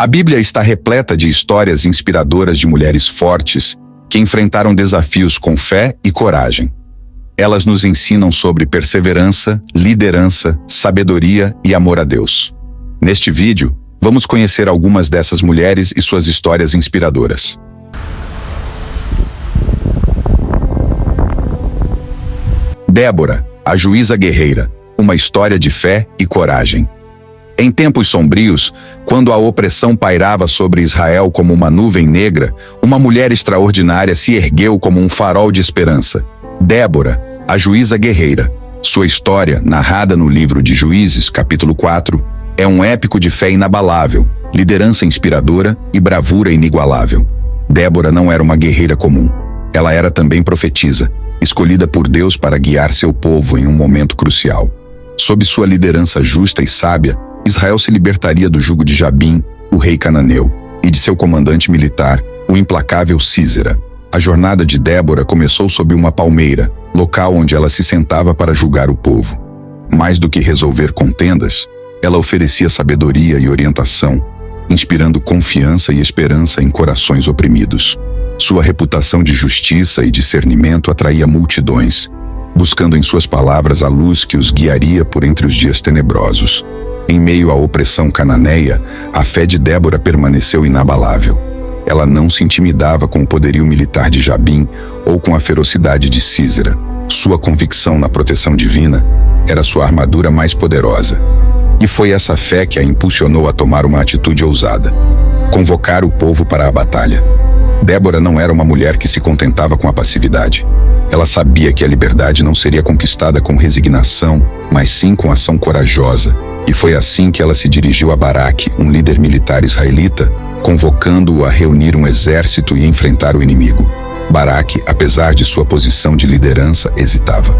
A Bíblia está repleta de histórias inspiradoras de mulheres fortes que enfrentaram desafios com fé e coragem. Elas nos ensinam sobre perseverança, liderança, sabedoria e amor a Deus. Neste vídeo, vamos conhecer algumas dessas mulheres e suas histórias inspiradoras. Débora, a juíza guerreira, uma história de fé e coragem. Em tempos sombrios, quando a opressão pairava sobre Israel como uma nuvem negra, uma mulher extraordinária se ergueu como um farol de esperança. Débora, a juíza guerreira. Sua história, narrada no livro de Juízes, capítulo 4, é um épico de fé inabalável, liderança inspiradora e bravura inigualável. Débora não era uma guerreira comum. Ela era também profetisa, escolhida por Deus para guiar seu povo em um momento crucial. Sob sua liderança justa e sábia, Israel se libertaria do jugo de Jabim, o rei cananeu, e de seu comandante militar, o implacável Sísera. A jornada de Débora começou sob uma palmeira, local onde ela se sentava para julgar o povo. Mais do que resolver contendas, ela oferecia sabedoria e orientação, inspirando confiança e esperança em corações oprimidos. Sua reputação de justiça e discernimento atraía multidões, buscando em suas palavras a luz que os guiaria por entre os dias tenebrosos. Em meio à opressão cananeia, a fé de Débora permaneceu inabalável. Ela não se intimidava com o poderio militar de Jabim ou com a ferocidade de Sísera. Sua convicção na proteção divina era sua armadura mais poderosa. E foi essa fé que a impulsionou a tomar uma atitude ousada: convocar o povo para a batalha. Débora não era uma mulher que se contentava com a passividade. Ela sabia que a liberdade não seria conquistada com resignação, mas sim com ação corajosa. E foi assim que ela se dirigiu a Baraque, um líder militar israelita, convocando-o a reunir um exército e enfrentar o inimigo. Baraque, apesar de sua posição de liderança, hesitava.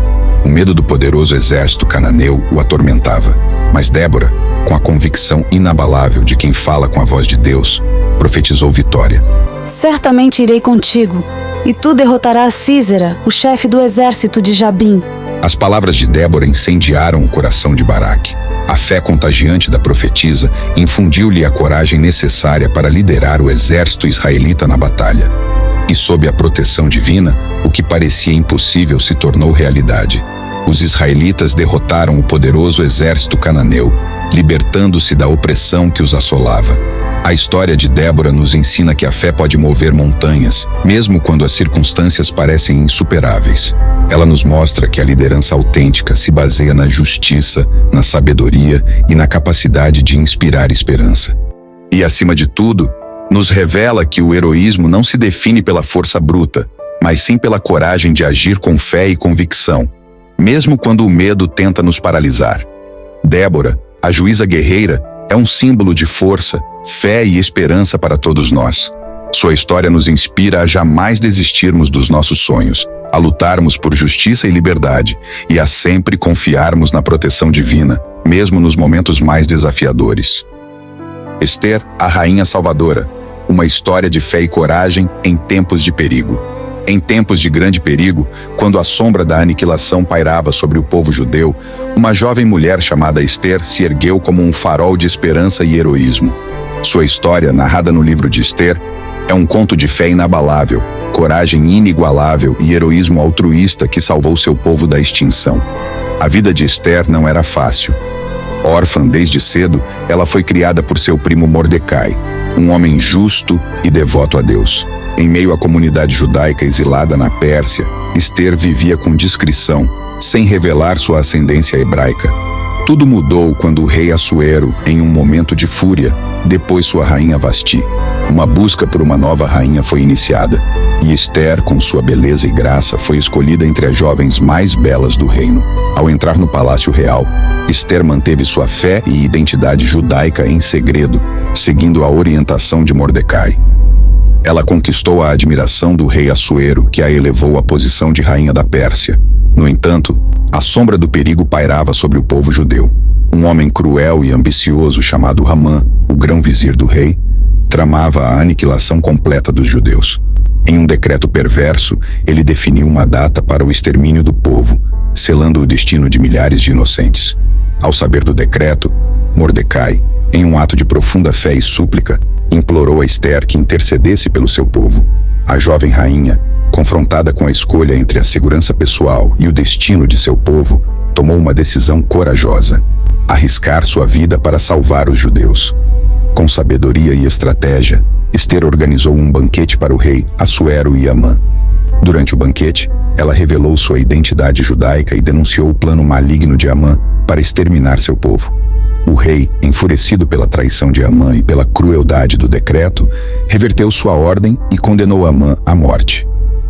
O medo do poderoso exército cananeu o atormentava. Mas Débora, com a convicção inabalável de quem fala com a voz de Deus, profetizou vitória. Certamente irei contigo, e tu derrotarás Sísera, o chefe do exército de Jabim. As palavras de Débora incendiaram o coração de Baraque. A fé contagiante da profetisa infundiu-lhe a coragem necessária para liderar o exército israelita na batalha. E sob a proteção divina, o que parecia impossível se tornou realidade. Os israelitas derrotaram o poderoso exército cananeu, libertando-se da opressão que os assolava. A história de Débora nos ensina que a fé pode mover montanhas, mesmo quando as circunstâncias parecem insuperáveis. Ela nos mostra que a liderança autêntica se baseia na justiça, na sabedoria e na capacidade de inspirar esperança. E, acima de tudo, nos revela que o heroísmo não se define pela força bruta, mas sim pela coragem de agir com fé e convicção, mesmo quando o medo tenta nos paralisar. Débora, a juíza guerreira, é um símbolo de força, fé e esperança para todos nós. Sua história nos inspira a jamais desistirmos dos nossos sonhos, a lutarmos por justiça e liberdade e a sempre confiarmos na proteção divina, mesmo nos momentos mais desafiadores. Ester, a rainha salvadora, uma história de fé e coragem em tempos de perigo. Em tempos de grande perigo, quando a sombra da aniquilação pairava sobre o povo judeu, uma jovem mulher chamada Ester se ergueu como um farol de esperança e heroísmo. Sua história, narrada no livro de Ester, é um conto de fé inabalável, coragem inigualável e heroísmo altruísta que salvou seu povo da extinção. A vida de Ester não era fácil. Órfã desde cedo, ela foi criada por seu primo Mordecai, um homem justo e devoto a Deus. Em meio à comunidade judaica exilada na Pérsia, Ester vivia com discrição, sem revelar sua ascendência hebraica. Tudo mudou quando o rei Assuero, em um momento de fúria, depôs sua rainha Vasti. Uma busca por uma nova rainha foi iniciada, e Ester, com sua beleza e graça, foi escolhida entre as jovens mais belas do reino. Ao entrar no palácio real, Ester manteve sua fé e identidade judaica em segredo, seguindo a orientação de Mordecai. Ela conquistou a admiração do rei Assuero, que a elevou à posição de rainha da Pérsia. No entanto, a sombra do perigo pairava sobre o povo judeu. Um homem cruel e ambicioso chamado Hamã, o grão-vizir do rei, tramava a aniquilação completa dos judeus. Em um decreto perverso, ele definiu uma data para o extermínio do povo, selando o destino de milhares de inocentes. Ao saber do decreto, Mordecai, Em um ato de profunda fé e súplica, implorou a Ester que intercedesse pelo seu povo. A jovem rainha, confrontada com a escolha entre a segurança pessoal e o destino de seu povo, tomou uma decisão corajosa: arriscar sua vida para salvar os judeus. Com sabedoria e estratégia, Ester organizou um banquete para o rei Assuero e Amã. Durante o banquete, ela revelou sua identidade judaica e denunciou o plano maligno de Amã para exterminar seu povo. O rei, enfurecido pela traição de Amã e pela crueldade do decreto, reverteu sua ordem e condenou Amã à morte.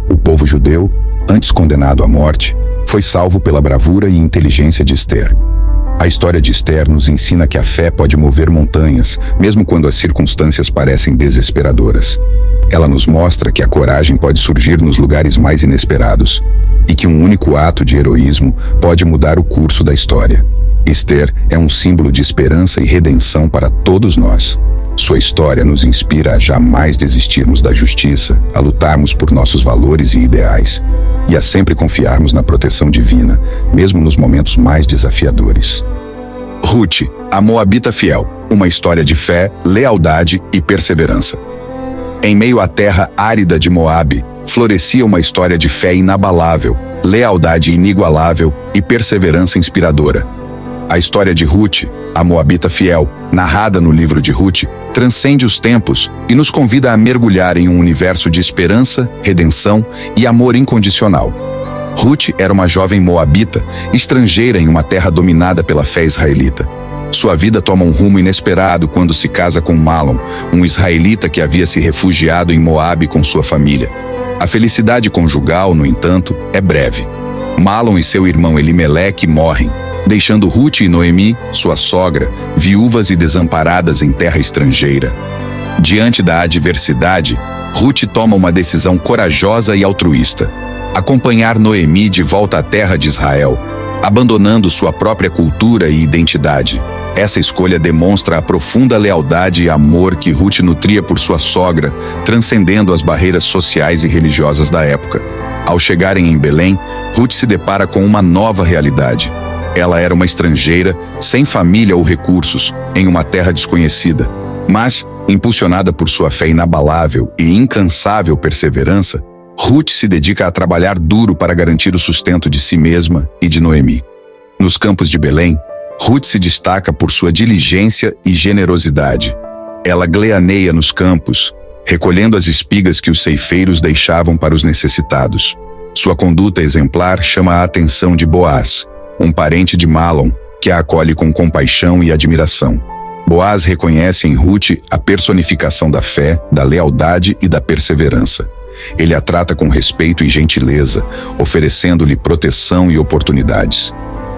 O povo judeu, antes condenado à morte, foi salvo pela bravura e inteligência de Ester. A história de Ester nos ensina que a fé pode mover montanhas, mesmo quando as circunstâncias parecem desesperadoras. Ela nos mostra que a coragem pode surgir nos lugares mais inesperados e que um único ato de heroísmo pode mudar o curso da história. Ester é um símbolo de esperança e redenção para todos nós. Sua história nos inspira a jamais desistirmos da justiça, a lutarmos por nossos valores e ideais, e a sempre confiarmos na proteção divina, mesmo nos momentos mais desafiadores. Ruth, a Moabita fiel, uma história de fé, lealdade e perseverança. Em meio à terra árida de Moabe, florescia uma história de fé inabalável, lealdade inigualável e perseverança inspiradora. A história de Ruth, a Moabita fiel, narrada no livro de Ruth, transcende os tempos e nos convida a mergulhar em um universo de esperança, redenção e amor incondicional. Ruth era uma jovem moabita, estrangeira em uma terra dominada pela fé israelita. Sua vida toma um rumo inesperado quando se casa com Malom, um israelita que havia se refugiado em Moabe com sua família. A felicidade conjugal, no entanto, é breve. Malom e seu irmão Elimeleque morrem, deixando Ruth e Noemi, sua sogra, viúvas e desamparadas em terra estrangeira. Diante da adversidade, Ruth toma uma decisão corajosa e altruísta: acompanhar Noemi de volta à terra de Israel, abandonando sua própria cultura e identidade. Essa escolha demonstra a profunda lealdade e amor que Ruth nutria por sua sogra, transcendendo as barreiras sociais e religiosas da época. Ao chegarem em Belém, Ruth se depara com uma nova realidade. Ela era uma estrangeira, sem família ou recursos, em uma terra desconhecida. Mas, impulsionada por sua fé inabalável e incansável perseverança, Ruth se dedica a trabalhar duro para garantir o sustento de si mesma e de Noemi. Nos campos de Belém, Ruth se destaca por sua diligência e generosidade. Ela gleaneia nos campos, recolhendo as espigas que os ceifeiros deixavam para os necessitados. Sua conduta exemplar chama a atenção de Boaz, um parente de Malom, que a acolhe com compaixão e admiração. Boaz reconhece em Ruth a personificação da fé, da lealdade e da perseverança. Ele a trata com respeito e gentileza, oferecendo-lhe proteção e oportunidades.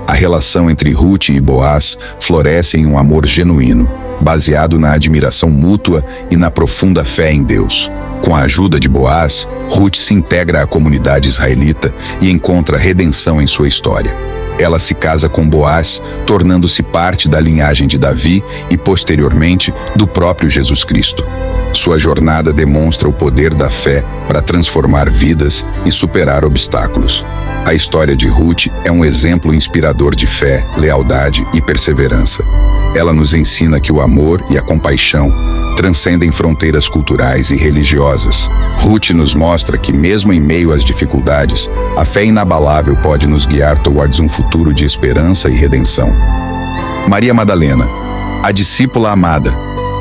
A relação entre Ruth e Boaz floresce em um amor genuíno, baseado na admiração mútua e na profunda fé em Deus. Com a ajuda de Boaz, Ruth se integra à comunidade israelita e encontra redenção em sua história. Ela se casa com Boaz, tornando-se parte da linhagem de Davi e, posteriormente, do próprio Jesus Cristo. Sua jornada demonstra o poder da fé para transformar vidas e superar obstáculos. A história de Ruth é um exemplo inspirador de fé, lealdade e perseverança. Ela nos ensina que o amor e a compaixão transcendem fronteiras culturais e religiosas. Ruth nos mostra que, mesmo em meio às dificuldades, a fé inabalável pode nos guiar towards um futuro de esperança e redenção. Maria Madalena, a discípula amada,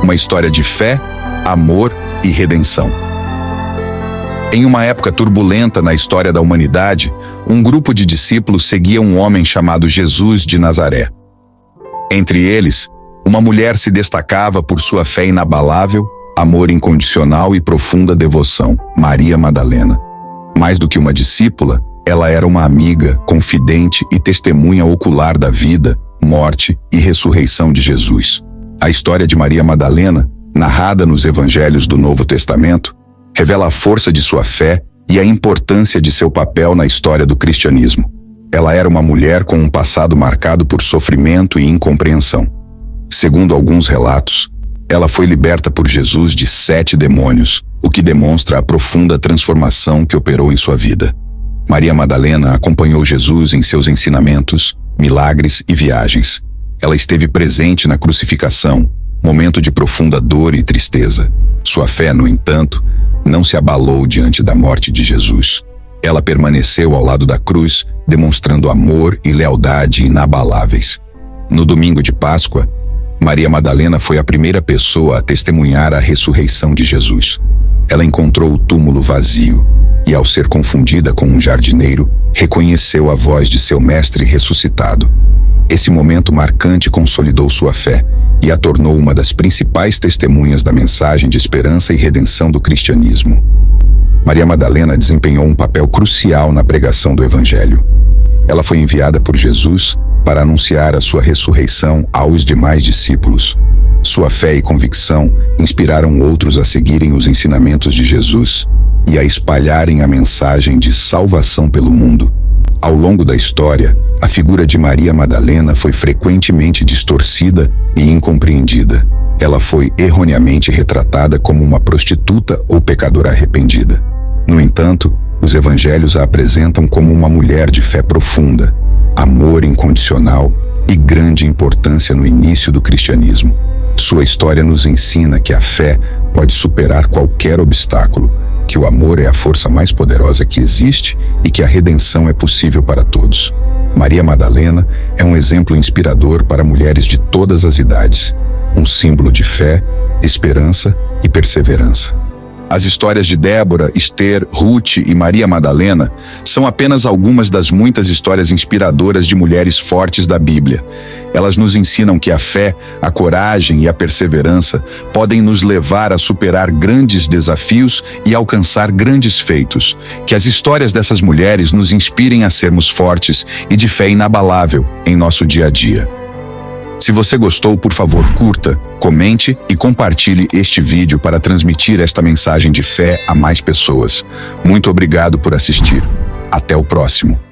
uma história de fé, amor e redenção. Em uma época turbulenta na história da humanidade, um grupo de discípulos seguia um homem chamado Jesus de Nazaré. Entre eles, uma mulher se destacava por sua fé inabalável, amor incondicional e profunda devoção, Maria Madalena. Mais do que uma discípula, ela era uma amiga, confidente e testemunha ocular da vida, morte e ressurreição de Jesus. A história de Maria Madalena, narrada nos Evangelhos do Novo Testamento, revela a força de sua fé e a importância de seu papel na história do cristianismo. Ela era uma mulher com um passado marcado por sofrimento e incompreensão. Segundo alguns relatos, ela foi liberta por Jesus de 7 demônios, o que demonstra a profunda transformação que operou em sua vida. Maria Madalena acompanhou Jesus em seus ensinamentos, milagres e viagens. Ela esteve presente na crucificação, momento de profunda dor e tristeza. Sua fé, no entanto, não se abalou diante da morte de Jesus. Ela permaneceu ao lado da cruz, demonstrando amor e lealdade inabaláveis. No domingo de Páscoa, Maria Madalena foi a primeira pessoa a testemunhar a ressurreição de Jesus. Ela encontrou o túmulo vazio e, ao ser confundida com um jardineiro, reconheceu a voz de seu mestre ressuscitado. Esse momento marcante consolidou sua fé e a tornou uma das principais testemunhas da mensagem de esperança e redenção do cristianismo. Maria Madalena desempenhou um papel crucial na pregação do Evangelho. Ela foi enviada por Jesus para anunciar a sua ressurreição aos demais discípulos. Sua fé e convicção inspiraram outros a seguirem os ensinamentos de Jesus e a espalharem a mensagem de salvação pelo mundo. Ao longo da história, a figura de Maria Madalena foi frequentemente distorcida e incompreendida. Ela foi erroneamente retratada como uma prostituta ou pecadora arrependida. No entanto, os evangelhos a apresentam como uma mulher de fé profunda, amor incondicional e grande importância no início do cristianismo. Sua história nos ensina que a fé pode superar qualquer obstáculo, que o amor é a força mais poderosa que existe e que a redenção é possível para todos. Maria Madalena é um exemplo inspirador para mulheres de todas as idades, um símbolo de fé, esperança e perseverança. As histórias de Débora, Esther, Ruth e Maria Madalena são apenas algumas das muitas histórias inspiradoras de mulheres fortes da Bíblia. Elas nos ensinam que a fé, a coragem e a perseverança podem nos levar a superar grandes desafios e alcançar grandes feitos. Que as histórias dessas mulheres nos inspirem a sermos fortes e de fé inabalável em nosso dia a dia. Se você gostou, por favor, curta, comente e compartilhe este vídeo para transmitir esta mensagem de fé a mais pessoas. Muito obrigado por assistir. Até o próximo.